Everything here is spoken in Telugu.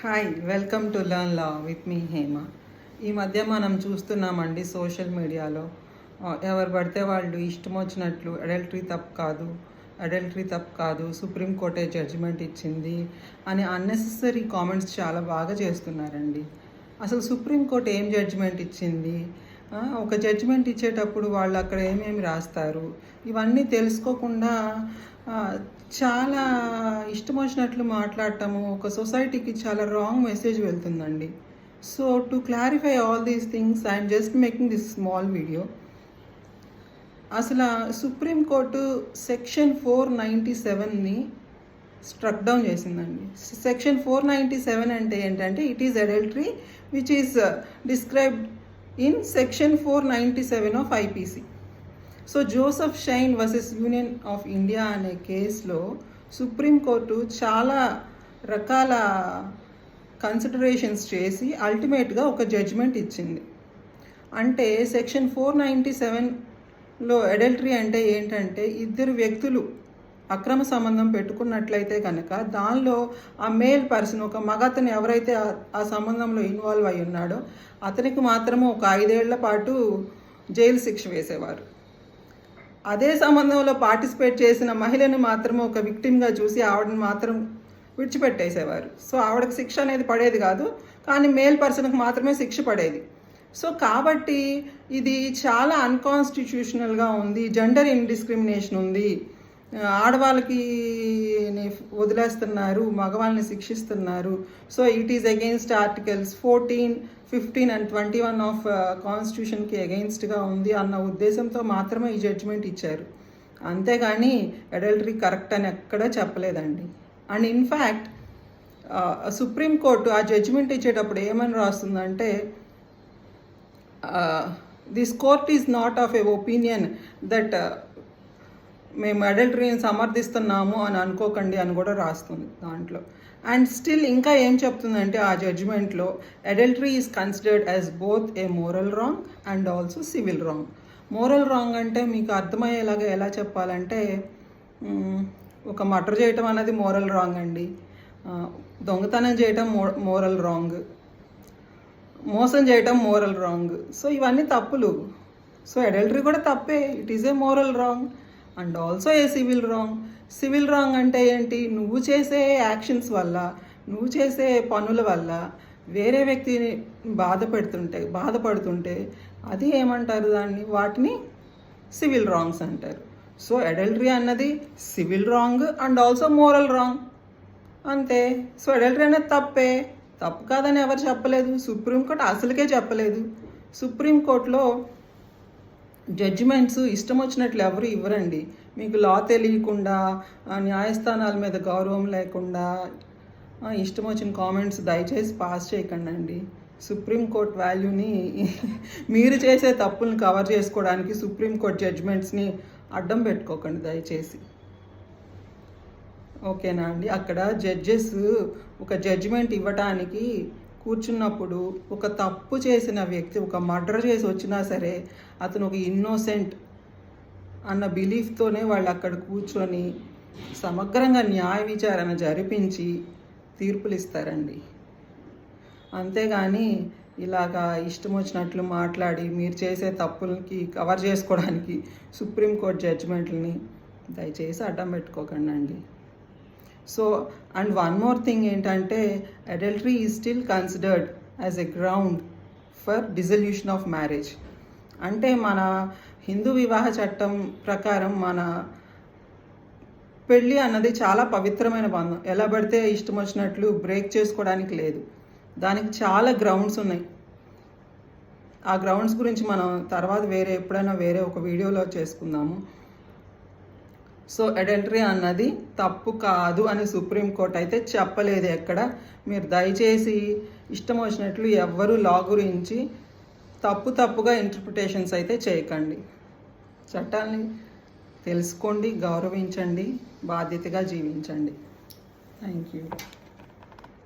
Hi, welcome to learn law with me Hema. ఈ మధ్య మనం చూస్తున్నామండి సోషల్ మీడియాలో ఎవరు పడితే వాళ్ళు ఇష్టం వచ్చినట్లు అడల్టరీ తప్పు కాదు సుప్రీంకోర్టే జడ్జిమెంట్ ఇచ్చింది అని అన్నెసెసరీ కామెంట్స్ చాలా బాగా చేస్తున్నారండి. అసలు సుప్రీంకోర్టు ఏం జడ్జిమెంట్ ఇచ్చింది, ఒక జడ్జిమెంట్ ఇచ్చేటప్పుడు వాళ్ళు అక్కడ ఏమేమి రాస్తారు, ఇవన్నీ తెలుసుకోకుండా చాలా ఇష్టం వచ్చినట్లు మాట్లాడటము ఒక సొసైటీకి చాలా రాంగ్ మెసేజ్ వెళ్తుందండి. So to clarify all these things I'm just making this small video. అసలు సుప్రీంకోర్టు సెక్షన్ 497ని స్ట్రక్ డౌన్ చేసిందండి. సెక్షన్ 497 అంటే ఏంటంటే it is adultery which is described in section 497 of IPC. So Joseph Shine versus union of India అనే కేసులో సుప్రీంకోర్టు చాలా రకాల కన్సిడరేషన్స్ చేసి అల్టిమేట్గా ఒక జడ్జిమెంట్ ఇచ్చింది. అంటే సెక్షన్ 497లో అడల్టరీ అంటే ఏంటంటే ఇద్దరు వ్యక్తులు అక్రమ సంబంధం పెట్టుకున్నట్లయితే కనుక దానిలో ఆ మేల్ పర్సన్, ఒక మగతను ఎవరైతే ఆ సంబంధంలో ఇన్వాల్వ్ అయి ఉన్నాడో అతనికి మాత్రము ఒక 5 ఏళ్ల పాటు జైలు శిక్ష వేసేవారు. అదే సంబంధంలో పార్టిసిపేట్ చేసిన మహిళని మాత్రం ఒక విక్టిమ్గా చూసి ఆవిడని మాత్రం విడిచిపెట్టేసేవారు. సో ఆవిడకి శిక్ష అనేది పడేది కాదు, కానీ మేల్ పర్సన్కి మాత్రమే శిక్ష పడేది. సో కాబట్టి ఇది చాలా అన్కాన్స్టిట్యూషనల్గా ఉంది, జెండర్ ఇండిస్క్రిమినేషన్ ఉంది, ఆడవాళ్ళకి వదిలేస్తున్నారు, మగవాళ్ళని శిక్షిస్తున్నారు. So it is against articles 14, 15 and 21 of కాన్స్టిట్యూషన్కి అగెయిన్స్ట్గా ఉంది అన్న ఉద్దేశంతో మాత్రమే ఈ జడ్జిమెంట్ ఇచ్చారు. అంతేగాని అడల్టరీ కరెక్ట్ అని ఎక్కడా చెప్పలేదండి. అండ్ ఇన్ఫ్యాక్ట్ సుప్రీంకోర్టు ఆ జడ్జిమెంట్ ఇచ్చేటప్పుడు ఏమని రాస్తుందంటే this court is not of a opinion that మేము అడల్టరీని సమర్థిస్తున్నాము అని అనుకోకండి అని కూడా రాస్తుంది దాంట్లో. అండ్ స్టిల్ ఇంకా ఏం చెప్తుందంటే ఆ జడ్జిమెంట్లో adultery is considered as both a moral wrong and also civil wrong. Moral wrong అంటే మీకు అర్థమయ్యేలాగా ఎలా చెప్పాలంటే ఒక మర్డర్ చేయటం అనేది మోరల్ రాంగ్ అండి, దొంగతనం చేయటం మోరల్ రాంగ్, మోసం చేయటం మోరల్ రాంగ్. సో ఇవన్నీ తప్పులు. సో అడల్టరీ కూడా తప్పే, it is a moral wrong and also a civil wrong. Civil wrong అంటే ఏంటి, నువ్వు చేసే యాక్షన్స్ వల్ల, నువ్వు చేసే పనుల వల్ల వేరే వ్యక్తిని బాధపడుతుంటే అది ఏమంటారు, వాటిని సివిల్ రాంగ్స్ అంటారు. సో అడల్టరీ అన్నది civil wrong and also moral wrong అంతే. సో అడల్టరీ అనేది తప్పు కాదని ఎవరు చెప్పలేదు, సుప్రీంకోర్టు అసలుకే చెప్పలేదు. సుప్రీంకోర్టులో జడ్జిమెంట్స్ ఇష్టం వచ్చినట్లు ఎవరు ఇవ్వరండి. మీకు లా తెలియకుండా, న్యాయస్థానాల మీద గౌరవం లేకుండా ఇష్టం వచ్చిన కామెంట్స్ దయచేసి పాస్ చేయకండి అండి. సుప్రీంకోర్టు వాల్యూని మీరు చేసే తప్పులను కవర్ చేసుకోవడానికి సుప్రీంకోర్టు జడ్జిమెంట్స్ని అడ్డం పెట్టుకోకండి దయచేసి, ఓకేనా అండి. అక్కడ జడ్జెస్ ఒక జడ్జిమెంట్ ఇవ్వటానికి కూర్చున్నప్పుడు ఒక తప్పు చేసిన వ్యక్తి ఒక మర్డర్ చేసి వచ్చినా సరే అతను ఒక ఇన్నోసెంట్ అన్న బిలీఫ్తోనే వాళ్ళు అక్కడ కూర్చొని సమగ్రంగా న్యాయ విచారణ జరిపించి తీర్పులు ఇస్తారండి. అంతేగాని ఇలాగా ఇష్టం వచ్చినట్లు మాట్లాడి మీరు చేసే తప్పులకి కవర్ చేసుకోవడానికి సుప్రీంకోర్టు జడ్జిమెంట్లని దయచేసి అడ్డం పెట్టుకోకండి అండి. So and one more thing ఏంటంటే adultery is still considered as a ground for dissolution of marriage. అంటే మన హిందూ వివాహ చట్టం ప్రకారం మన పెళ్ళి అన్నది చాలా పవిత్రమైన బంధం, ఎలా పడితే ఇష్టం వచ్చినట్లు బ్రేక్ చేసుకోవడానికి లేదు. దానికి చాలా గ్రౌండ్స్ ఉన్నాయి. ఆ గ్రౌండ్స్ గురించి మనం తర్వాత ఎప్పుడైనా వేరే ఒక వీడియోలో చేసుకుందాము. సో అడల్టరీ అన్నది తప్పు కాదు అని సుప్రీంకోర్టు అయితే చెప్పలేదు ఎక్కడ. మీరు దయచేసి ఇష్టం వచ్చినట్లు ఎవ్వరూ లా గురించి తప్పుగా ఇంటర్ప్రిటేషన్స్ అయితే చేయకండి. చట్టాన్ని తెలుసుకోండి, గౌరవించండి, బాధ్యతగా జీవించండి. Thank you.